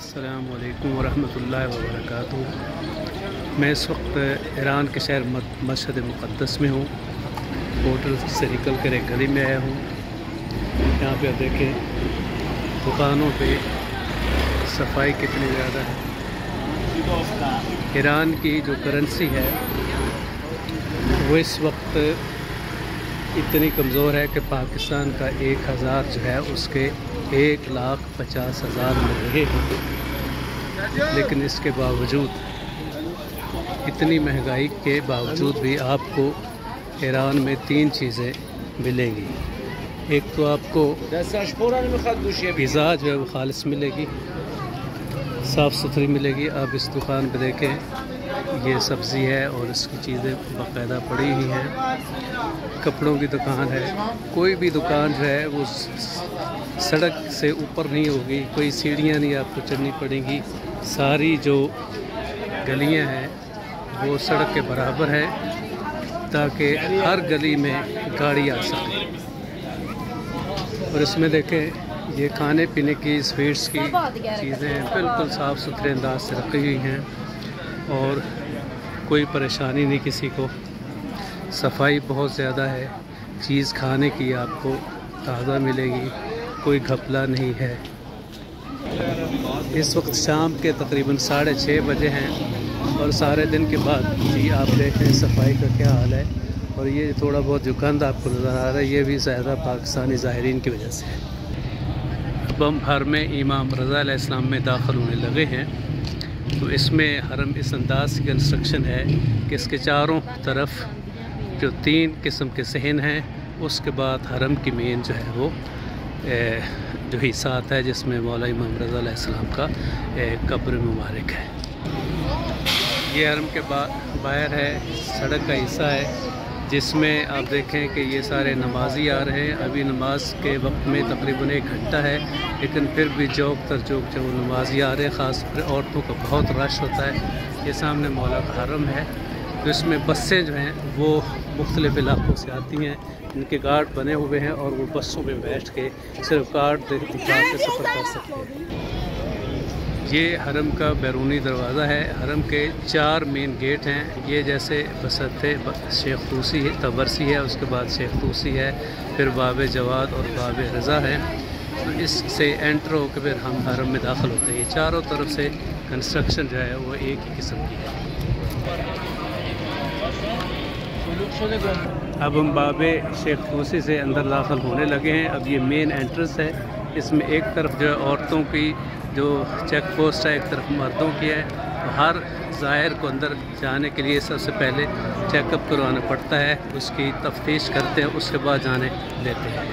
अस्सलाम वालेकुम वरहमतुल्लाहि वबरकातुहू। मैं इस वक्त ईरान के शहर मशहद मुक़द्दस में हूँ। होटल से निकल कर एक गली में आया हूँ। यहाँ पे आप देखें दुकानों पे सफाई कितनी ज़्यादा है। ईरान की जो करेंसी है वो इस वक्त इतनी कमज़ोर है कि पाकिस्तान का 1000 जो है उसके 1,50,000 में रहे हैं। लेकिन इसके बावजूद इतनी महंगाई के बावजूद भी आपको ईरान में 3 चीज़ें मिलेंगी। एक तो आपको ग़िज़ा जो है वो खालिस मिलेगी, साफ़ सुथरी मिलेगी। आप इस दुकान पर देखें, ये सब्ज़ी है और इसकी चीज़ें बाकायदा पड़ी हुई हैं। कपड़ों की दुकान है। कोई भी दुकान जो है वो सड़क से ऊपर नहीं होगी, कोई सीढ़ियाँ नहीं आपको चढ़नी पड़ेंगी। सारी जो गलियां हैं वो सड़क के बराबर है ताकि हर गली में गाड़ी आ सके। और इसमें देखें, ये खाने पीने की स्वीट्स की चीज़ें बिल्कुल साफ़ सुथरे अंदाज से रखी हुई हैं और कोई परेशानी नहीं किसी को। सफाई बहुत ज़्यादा है। चीज़ खाने की आपको ताज़ा मिलेगी, कोई घपला नहीं है। इस वक्त शाम के तकरीबन 6:30 बजे हैं और सारे दिन के बाद जी आप देखें सफाई का क्या हाल है। और ये थोड़ा बहुत जो गंद आपको नज़र आ रहा है ये भी ज़्यादा पाकिस्तानी ज़ाहिरीन की वजह से है। अब हम हरम इमाम रज़ा अलैहिस्सलाम में दाखिल होने लगे हैं। तो इसमें हरम इस अंदाज की कंस्ट्रक्शन है कि इसके चारों तरफ जो 3 किस्म के सहन हैं। उसके बाद हरम की मेन जो है वो जो हिस्सा आता है जिसमें मौला इमाम रज़ा अलैहिस्सलाम का कब्र मुबारक है। ये हरम के बाहर है, सड़क का हिस्सा है जिसमें आप देखें कि ये सारे नमाजी आ रहे हैं। अभी नमाज के वक्त में तकरीबन 1 घंटा है, लेकिन फिर भी चौक तर चौक जो नमाजी आ रहे हैं, ख़ासकर औरतों का बहुत रश होता है। ये सामने मौला का हरम है, तो इसमें बसें जो हैं वो मुख्तलिफ़ इलाक़ों से आती हैं। इनके गार्ड बने हुए हैं और वो बसों में बैठ के सिर्फ कार्ड दिखा के सफ़र कर सकते हैं। ये हरम का बैरूनी दरवाज़ा है। हरम के 4 मेन गेट हैं। ये जैसे बसरते शेख तूसी है, तबरसी है, उसके बाद शेख तूसी है, फिर बाब जवाद और बाब रज़ा है। तो इससे एंटर होकर फिर हम हरम में दाखिल होते हैं। ये चारों तरफ से कंस्ट्रक्शन जो है वो एक ही किस्म की है। अब हम बाबे शेख तूसी से अंदर दाखिल होने लगे हैं। अब ये मेन एंट्रेंस है। इसमें एक तरफ जो है औरतों की जो चेक पोस्ट है, एक तरफ मर्दों की है। तो हर ज़ाहिर को अंदर जाने के लिए सबसे पहले चेकअप करवाना पड़ता है, उसकी तफ्तीश करते हैं, उसके बाद जाने देते हैं।